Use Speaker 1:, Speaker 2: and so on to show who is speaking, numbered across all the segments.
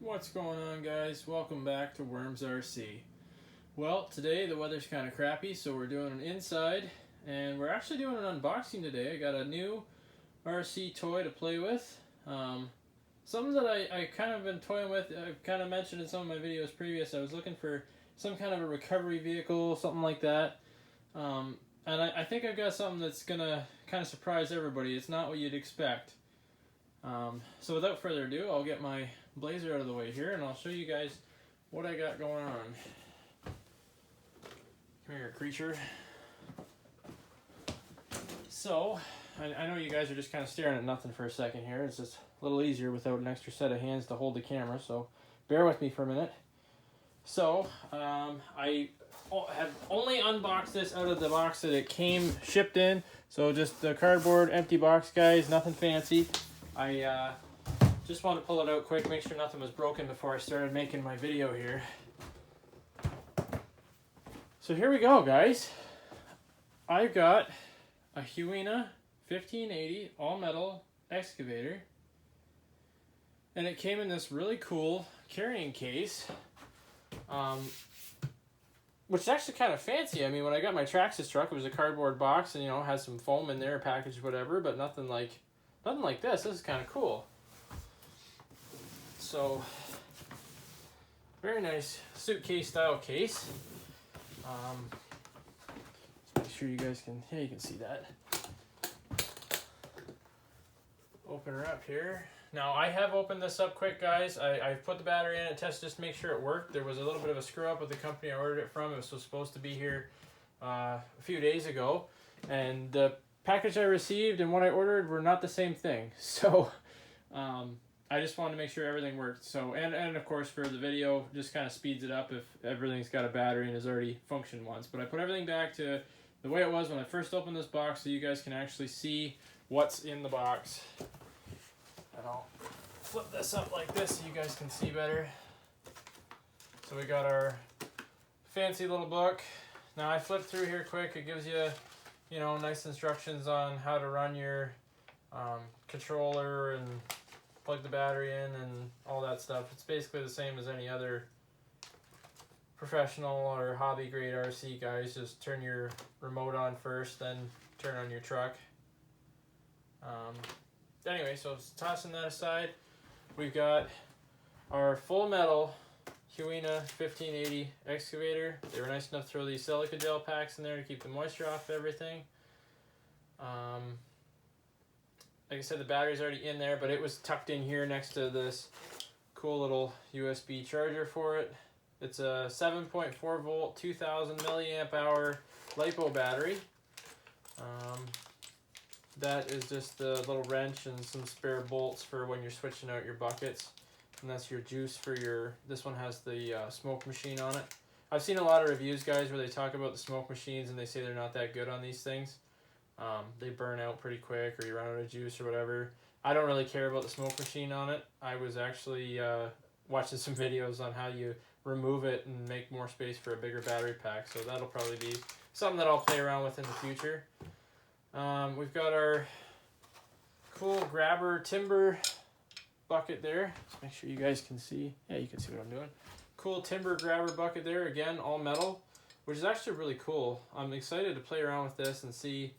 Speaker 1: What's going on, guys? Welcome back to Worms RC. Well, today the weather's kind of crappy, so we're doing an inside, and we're actually doing an unboxing today. I got a new RC toy to play with. Something that I kind of been toying with. I've kind of mentioned in some of my videos previous. I was looking for some kind of a recovery vehicle, something like that. And I think I've got something that's gonna kind of surprise everybody. It's not what you'd expect. So without further ado, I'll get my blazer out of the way here and I'll show you guys what I got going on. Come here, creature. So, I know you guys are just kind of staring at nothing for a second here. It's just a little easier without an extra set of hands to hold the camera, so bear with me for a minute. So, I have only unboxed this out of the box that it came shipped in. So just the cardboard empty box, guys, nothing fancy. I just wanted to pull it out quick, make sure nothing was broken before I started making my video here. So here we go, guys. I've got a Huina 1580 all metal excavator, and it came in this really cool carrying case, which is actually kind of fancy. I mean, when I got my Traxxas truck, it was a cardboard box, and has some foam in there, packaged whatever, but nothing like this. This is kind of cool. So, very nice suitcase style case. Let's make sure you guys can, you can see that. Open her up here. Now, I have opened this up quick, guys. I've put the battery in it, tested just to make sure it worked. There was a little bit of a screw up with the company I ordered it from. It was supposed to be here a few days ago, and the package I received and what I ordered were not the same thing. So, I just wanted to make sure everything worked. So, and of course for the video, just kind of speeds it up if everything's got a battery and has already functioned once. But I put everything back to the way it was when I first opened this box so you guys can actually see what's in the box. And I'll flip this up like this so you guys can see better. So we got our fancy little book. Now I flipped through here quick. It gives you, nice instructions on how to run your controller and plug the battery in and all that stuff. It's basically the same as any other professional or hobby grade RC, guys. Just turn your remote on first, then turn on your truck. Anyway, so tossing that aside, we've got our full metal Huina 1580 excavator. They were nice enough to throw these silica gel packs in there to keep the moisture off everything. Like I said, the battery's already in there, but it was tucked in here next to this cool little USB charger for it. It's a 7.4 volt, 2000 milliamp hour LiPo battery. That is just the little wrench and some spare bolts for when you're switching out your buckets. And that's your juice for your, this one has the smoke machine on it. I've seen a lot of reviews, guys, where they talk about the smoke machines and they say they're not that good on these things. They burn out pretty quick, or you run out of juice or whatever. I don't really care about the smoke machine on it. I was actually watching some videos on how you remove it and make more space for a bigger battery pack. So that'll probably be something that I'll play around with in the future. We've got our cool grabber timber bucket there. Just make sure you guys can see. Yeah, you can see what I'm doing. Cool timber grabber bucket there. Again, all metal, which is actually really cool. I'm excited to play around with this and see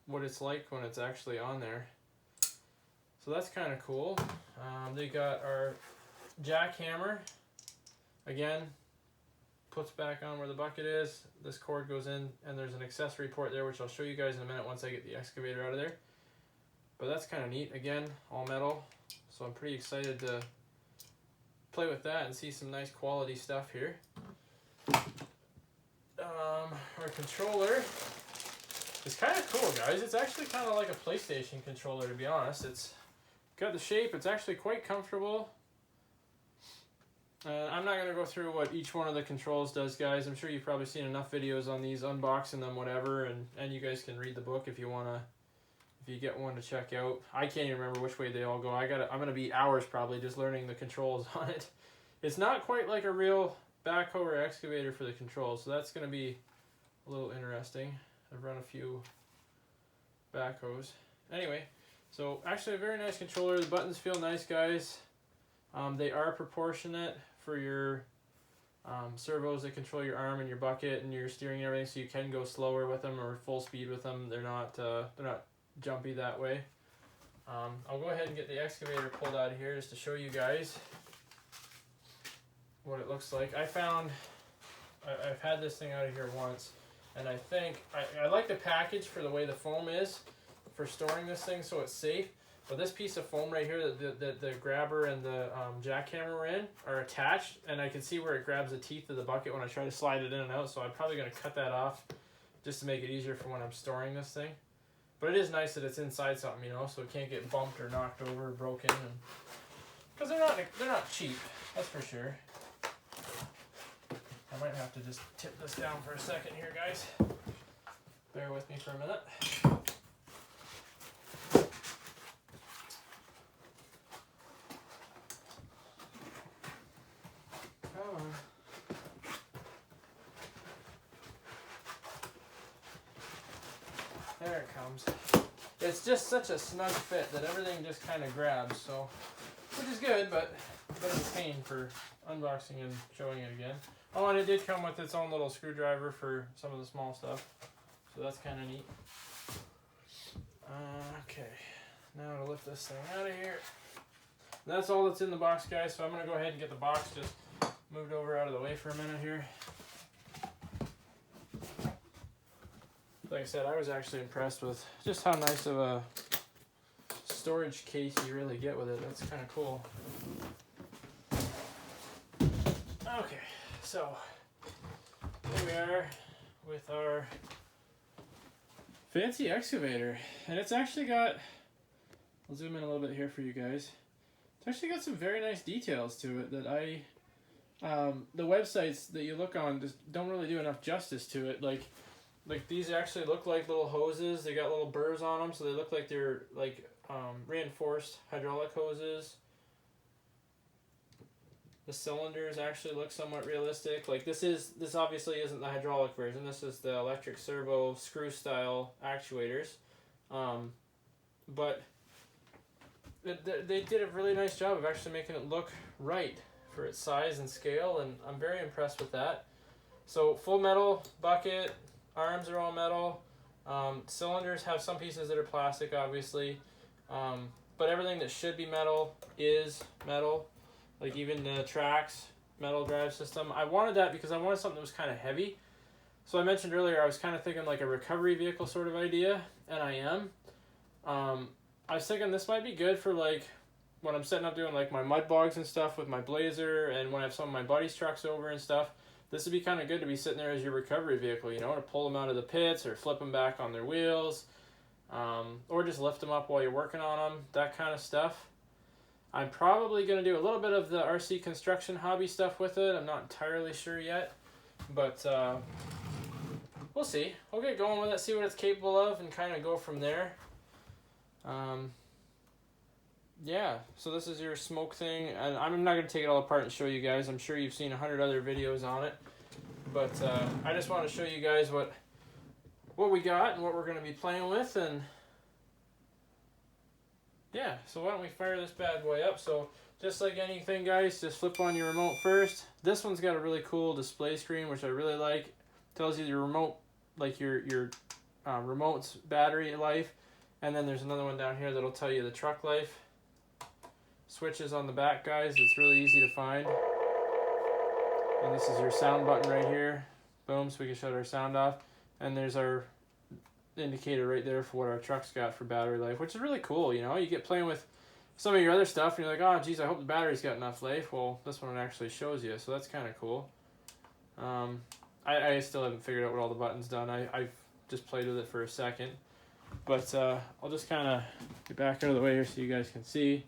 Speaker 1: what it's like when it's actually on there. So that's kind of cool. They got our jackhammer. Again, puts back on where the bucket is. This cord goes in, and there's an accessory port there, which I'll show you guys in a minute once I get the excavator out of there. But that's kind of neat. Again, all metal. So I'm pretty excited to play with that and see some nice quality stuff here. Our controller is kind of cool, guys. It's actually kind of like a PlayStation controller, to be honest. It's got the shape. It's actually quite comfortable. I'm not going to go through what each one of the controls does, guys. I'm sure you've probably seen enough videos on these, unboxing them, whatever, and you guys can read the book if you want to, if you get one to check out. I can't even remember which way they all go. I'm going to be hours probably just learning the controls on it. It's not quite like a real backhoe or excavator for the controls, so that's going to be a little interesting. I've run a few backhoes. Anyway, so actually a very nice controller. The buttons feel nice, guys. They are proportionate for your servos that control your arm and your bucket and your steering and everything, so you can go slower with them or full speed with them. They're not jumpy that way. I'll go ahead and get the excavator pulled out of here just to show you guys what it looks like. I've had this thing out of here once, and I think I like the package for the way the foam is for storing this thing, so it's safe. But this piece of foam right here that the grabber and the jackhammer were in are attached, and I can see where it grabs the teeth of the bucket when I try to slide it in and out, so I'm probably going to cut that off just to make it easier for when I'm storing this thing. But it is nice that it's inside something, you know, so it can't get bumped or knocked over or broken. Because they're not cheap, that's for sure. I might have to just tip this down for a second here, guys. Bear with me for a minute. Come on. There it comes. It's just such a snug fit that everything just kind of grabs, so, which is good, but a bit of a pain for unboxing and showing it again. Oh, and it did come with its own little screwdriver for some of the small stuff, so that's kind of neat. Okay, now to lift this thing out of here. That's all that's in the box, guys, so I'm going to go ahead and get the box just moved over out of the way for a minute here. Like I said, I was actually impressed with just how nice of a storage case you really get with it. That's kind of cool. Okay, so here we are with our fancy excavator, and it's actually got, I'll zoom in a little bit here for you guys. It's actually got some very nice details to it that the websites that you look on just don't really do enough justice to it. Like these actually look like little hoses. They got little burrs on them, so they look like they're like reinforced hydraulic hoses. The cylinders actually look somewhat realistic. Like this obviously isn't the hydraulic version. This is the electric servo screw style actuators, but they did a really nice job of actually making it look right for its size and scale, and I'm very impressed with that. So full metal bucket, arms are all metal. Cylinders have some pieces that are plastic, obviously, but everything that should be metal is metal. Like even the tracks, metal drive system. I wanted that because I wanted something that was kind of heavy. So I mentioned earlier I was kind of thinking like a recovery vehicle sort of idea, and I am. I was thinking this might be good for like when I'm setting up doing like my mud bogs and stuff with my Blazer, and when I have some of my buddies' trucks over and stuff. This would be kind of good to be sitting there as your recovery vehicle, you know, to pull them out of the pits or flip them back on their wheels, or just lift them up while you're working on them, that kind of stuff. I'm probably going to do a little bit of the RC construction hobby stuff with it. I'm not entirely sure yet, but we'll see. We'll get going with it, see what it's capable of, and kind of go from there. Yeah, so this is your smoke thing, and I'm not going to take it all apart and show you guys. I'm sure you've seen 100 other videos on it, but I just want to show you guys what we got and what we're going to be playing with, and yeah, so why don't we fire this bad boy up. So just like anything, guys, just flip on your remote first. This one's got a really cool display screen, which I really like. Tells you your remote, like your remote's battery life, and then there's another one down here that'll tell you the truck life. Switches on the back, guys. It's really easy to find. And this is your sound button right here. Boom, so we can shut our sound off. And there's our indicator right there for what our truck's got for battery life, which is really cool, you know. You get playing with some of your other stuff, and you're like, oh, geez, I hope the battery's got enough life. Well, this one actually shows you, so that's kind of cool. I still haven't figured out what all the buttons done. I've just played with it for a second. But I'll just kind of get back out of the way here so you guys can see.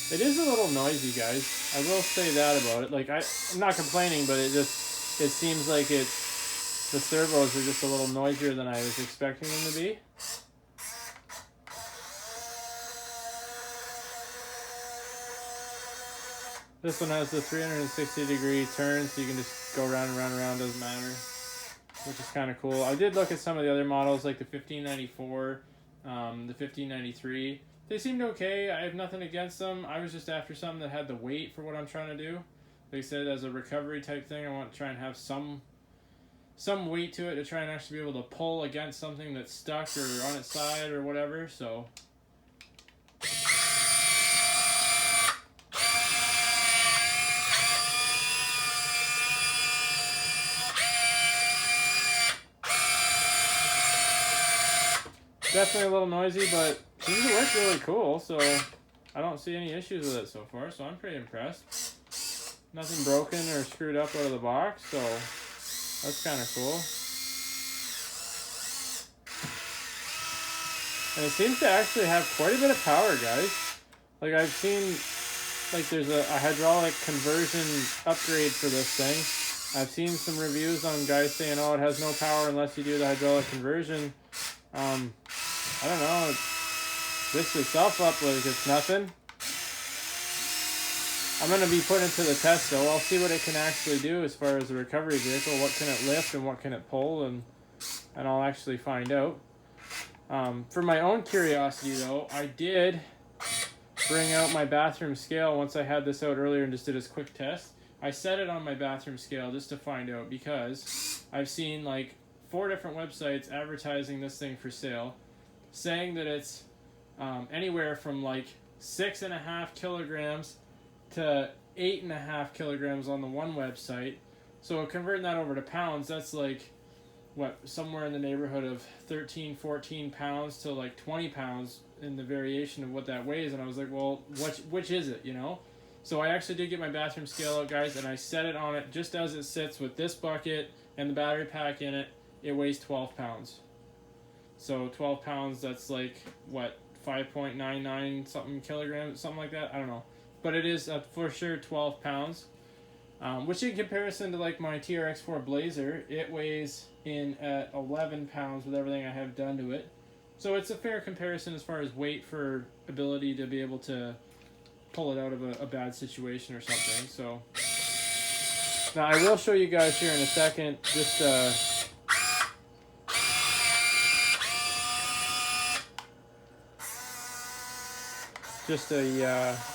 Speaker 1: It is a little noisy, guys. I will say that about it. Like, I'm not complaining, but it seems like the servos are just a little noisier than I was expecting them to be. This one has the 360-degree turn, so you can just go around and around, doesn't matter. Which is kind of cool. I did look at some of the other models, like the 1594, the 1593. They seemed okay. I have nothing against them. I was just after something that had the weight for what I'm trying to do. They said as a recovery type thing, I want to try and have some weight to it to try and actually be able to pull against something that's stuck or on its side or whatever. So definitely a little noisy, but seems to work really cool. So I don't see any issues with it so far. So I'm pretty impressed. Nothing broken or screwed up out of the box, so that's kind of cool. And it seems to actually have quite a bit of power, guys. Like I've seen, like there's a hydraulic conversion upgrade for this thing. I've seen some reviews on guys saying, oh, it has no power unless you do the hydraulic conversion. I don't know. It lifts itself up like it's nothing. I'm going to be putting it to the test, though. I'll see what it can actually do as far as a recovery vehicle. What can it lift and what can it pull, and I'll actually find out. For my own curiosity, though, I did bring out my bathroom scale once I had this out earlier and just did this quick test. I set it on my bathroom scale just to find out because I've seen like 4 different websites advertising this thing for sale, saying that it's anywhere from like 6.5 kilograms to 8.5 kilograms on the one website. So converting that over to pounds, that's like what, somewhere in the neighborhood of 13, 14 pounds to like 20 pounds in the variation of what that weighs. And I was like, well, which is it, you know? So I actually did get my bathroom scale out, guys, and I set it on it just as it sits with this bucket and the battery pack in it. It weighs 12 pounds. So 12 pounds, that's like what, 5.99 something kilograms, something like that. I don't know. But it is for sure 12 pounds, which in comparison to like my TRX4 Blazer, it weighs in at 11 pounds with everything I have done to it. So it's a fair comparison as far as weight for ability to be able to pull it out of a bad situation or something. So now I will show you guys here in a second just a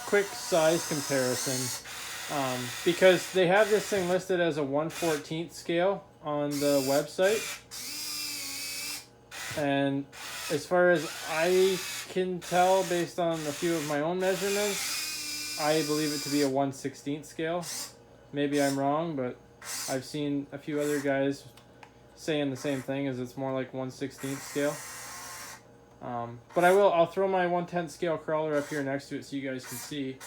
Speaker 1: quick size comparison, because they have this thing listed as a 1/14 scale on the website, and as far as I can tell based on a few of my own measurements, I believe it to be a 1/16 scale. Maybe I'm wrong, but I've seen a few other guys saying the same thing, as it's more like 1/16 scale. But I'll throw my 1/10 scale crawler up here next to it so you guys can see.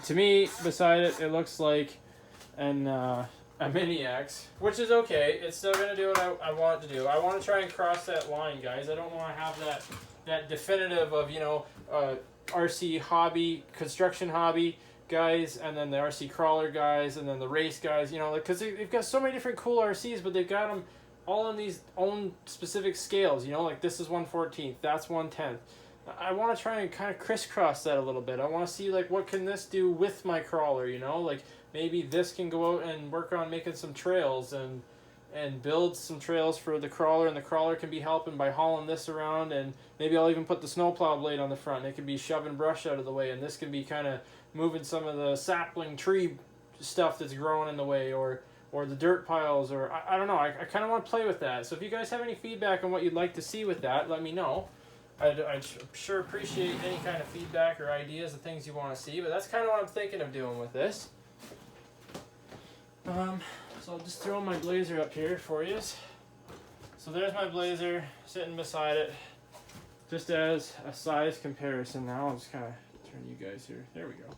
Speaker 1: To me, beside it, it looks like a Mini X, which is okay. It's still going to do what I want it to do. I want to try and cross that line, guys. I don't want to have that definitive of, you know, RC hobby, construction hobby guys, and then the RC crawler guys, and then the race guys, you know, because they've got so many different cool RCs, but they've got them all on these own specific scales, you know, like this is 1/14, that's 1/10. I want to try and kind of crisscross that a little bit. I want to see, like, what can this do with my crawler, you know, like maybe this can go out and work on making some trails and build some trails for the crawler, and the crawler can be helping by hauling this around, and maybe I'll even put the snowplow blade on the front, and it can be shoving brush out of the way, and this can be kind of moving some of the sapling tree stuff that's growing in the way, or the dirt piles, or I don't know. I kind of want to play with that. So if you guys have any feedback on what you'd like to see with that, let me know. I'd sure appreciate any kind of feedback or ideas of things you want to see, but that's kind of what I'm thinking of doing with this. So I'll just throw my Blazer up here for you. So there's my Blazer sitting beside it, just as a size comparison. Now I'll just kind of turn you guys here. There we go.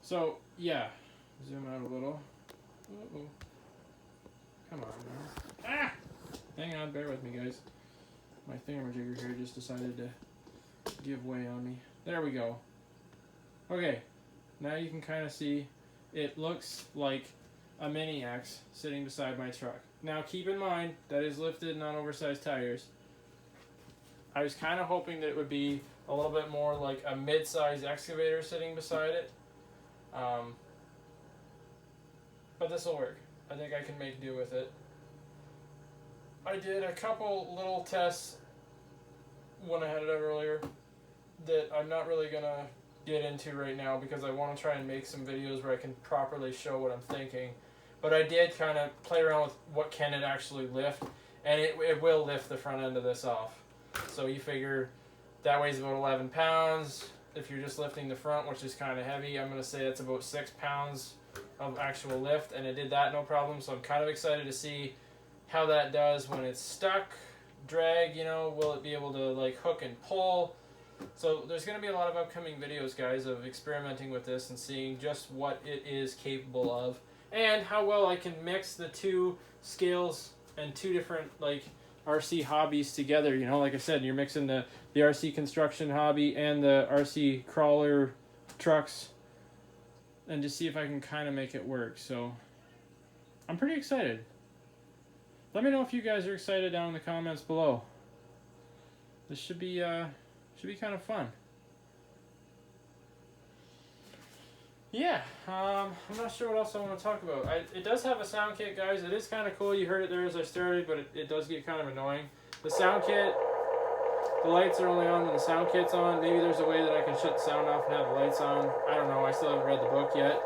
Speaker 1: So yeah, zoom out a little. Uh-oh. Come on now. Ah! Hang on, bear with me, guys. My thingamajigger here just decided to give way on me. There we go. Okay, now you can kind of see it looks like a Mini X sitting beside my truck. Now keep in mind, that is lifted and on oversized tires. I was kind of hoping that it would be a little bit more like a mid-size excavator sitting beside it. But this will work. I think I can make do with it. I did a couple little tests when I had it out earlier that I'm not really going to get into right now because I want to try and make some videos where I can properly show what I'm thinking. But I did kind of play around with what can it actually lift, and it will lift the front end of this off. So you figure that weighs about 11 pounds. If you're just lifting the front, which is kind of heavy, I'm going to say it's about 6 pounds of actual lift, and it did that no problem. So I'm kind of excited to see how that does when it's stuck, drag, you know, will it be able to like hook and pull. So there's going to be a lot of upcoming videos, guys, of experimenting with this and seeing just what it is capable of and how well I can mix the two scales and two different like RC hobbies together. You know, like I said, you're mixing the RC construction hobby and the RC crawler trucks, and just see if I can kind of make it work. So I'm pretty excited. Let me know if you guys are excited down in the comments below. This should be kind of fun. Yeah, I'm not sure what else I want to talk about. It does have a sound kit, guys. It is kind of cool. You heard it there as I started, but it does get kind of annoying. The sound kit, the lights are only on when the sound kit's on. Maybe there's a way that I can shut the sound off and have the lights on. I don't know. I still haven't read the book yet.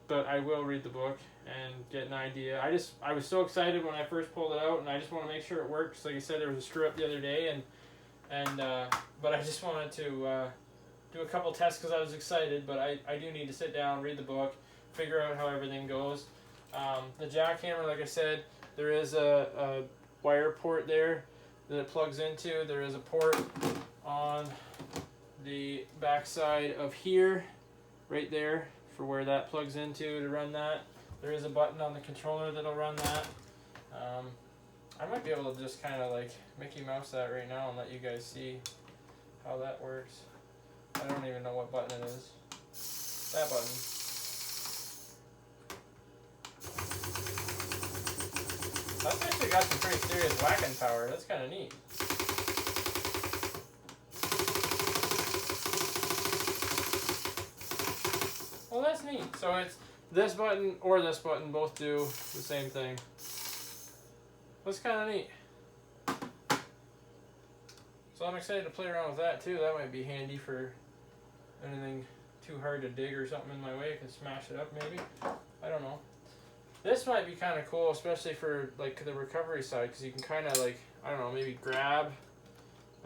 Speaker 1: But I will read the book and get an idea. I was so excited when I first pulled it out, and I just want to make sure it works. Like I said, there was a screw up the other day, but I just wanted to do a couple tests because I was excited. But I do need to sit down, read the book, figure out how everything goes. The jackhammer, like I said, there is a wire port there that it plugs into. There is a port on the back side of here, right there, for where that plugs into to run that. There is a button on the controller that'll run that. I might be able to just kind of like Mickey Mouse that right now and let you guys see how that works. I don't even know what button it is. That button. That's actually got some pretty serious whacking power. That's kind of neat. Well, that's neat. So it's this button or this button, both do the same thing. That's kind of neat. So I'm excited to play around with that too. That might be handy for anything too hard to dig or something in my way. I can smash it up maybe. I don't know. This might be kind of cool, especially for like the recovery side, because you can kind of like, I don't know, maybe grab,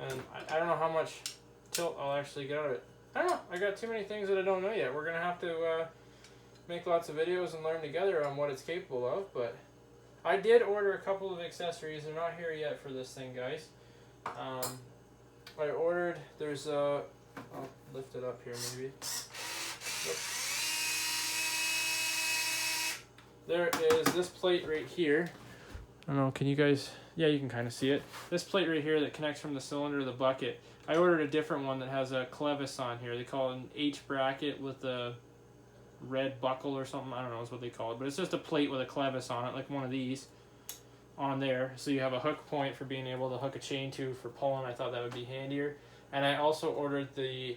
Speaker 1: and I don't know how much tilt I'll actually get out of it. I don't know. I got too many things that I don't know yet. We're going to have to make lots of videos and learn together on what it's capable of, but I did order a couple of accessories. They're not here yet for this thing, guys. I ordered, there's a, I'll lift it up here maybe. Whoops. There is this plate right here. I don't know, can you guys, yeah, you can kind of see it. This plate right here that connects from the cylinder to the bucket. I ordered a different one that has a clevis on here. They call it an H bracket with a red buckle or something. I don't know is what they call it, but it's just a plate with a clevis on it, like one of these on there. So you have a hook point for being able to hook a chain to for pulling. I thought that would be handier. And I also ordered the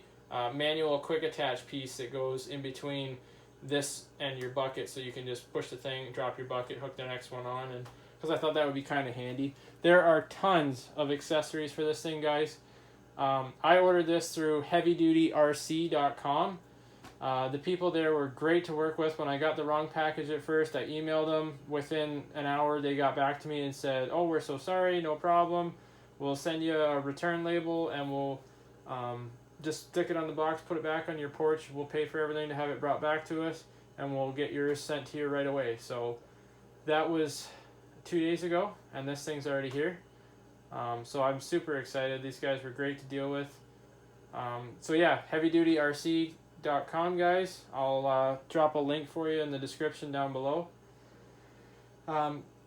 Speaker 1: manual quick attach piece that goes in between this and your bucket, so you can just push the thing, drop your bucket, hook the next one on, and because I thought that would be kind of handy. There are tons of accessories for this thing, guys. I ordered this through heavydutyrc.com. The people there were great to work with. When I got the wrong package at first, I emailed them. Within an hour, they got back to me and said, "Oh, we're so sorry, no problem. We'll send you a return label, and we'll just stick it on the box, put it back on your porch. We'll pay for everything to have it brought back to us, and we'll get yours sent to you right away." So that was 2 days ago, and this thing's already here. So I'm super excited. These guys were great to deal with. So yeah, heavydutyrc.com, guys. I'll drop a link for you in the description down below.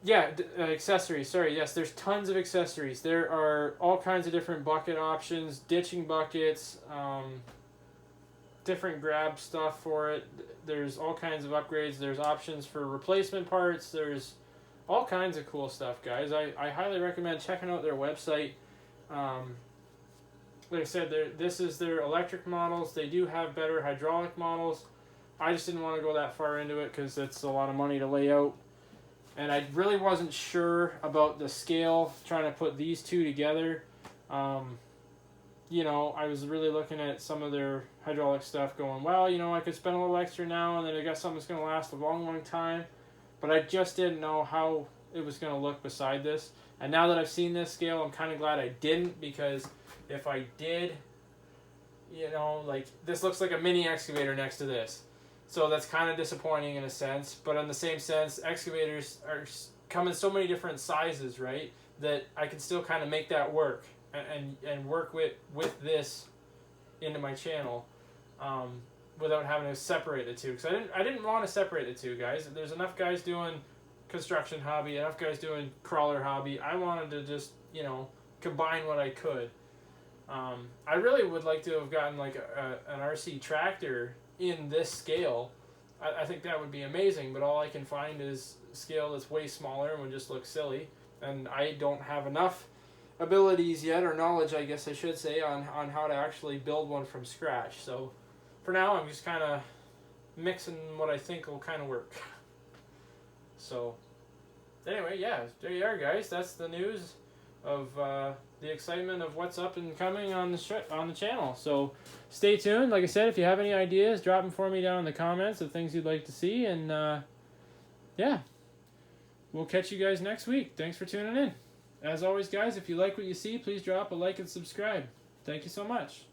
Speaker 1: Yeah, accessories. Sorry, yes, there's tons of accessories. There are all kinds of different bucket options, ditching buckets, different grab stuff for it. There's all kinds of upgrades. There's options for replacement parts. There's all kinds of cool stuff, guys. I highly recommend checking out their website. like I said, this is their electric models. They do have better hydraulic models. I just didn't want to go that far into it because it's a lot of money to lay out. And I really wasn't sure about the scale, trying to put these two together. You know, I was really looking at some of their hydraulic stuff going, well, you know, I could spend a little extra now and then I got something that's going to last a long, long time. But I just didn't know how it was going to look beside this. And now that I've seen this scale, I'm kind of glad I didn't, because if I did, you know, like, this looks like a mini excavator next to this. So that's kind of disappointing in a sense. But in the same sense, excavators come in so many different sizes, right, that I can still kind of make that work and work with this into my channel without having to separate the two. Because I didn't want to separate the two, guys. There's enough guys doing construction hobby, enough guys doing crawler hobby. I wanted to just, you know, combine what I could. I really would like to have gotten like an RC tractor in this scale. I think that would be amazing, but all I can find is a scale that's way smaller and would just look silly. And I don't have enough abilities yet, or knowledge, I guess I should say, on how to actually build one from scratch. So for now, I'm just kind of mixing what I think will kind of work. So anyway, yeah, there you are, guys. That's the news of the excitement of what's up and coming on the channel. So stay tuned. Like I said, if you have any ideas, drop them for me down in the comments of things you'd like to see. And yeah, we'll catch you guys next week. Thanks for tuning in. As always, guys, if you like what you see, please drop a like and subscribe. Thank you so much.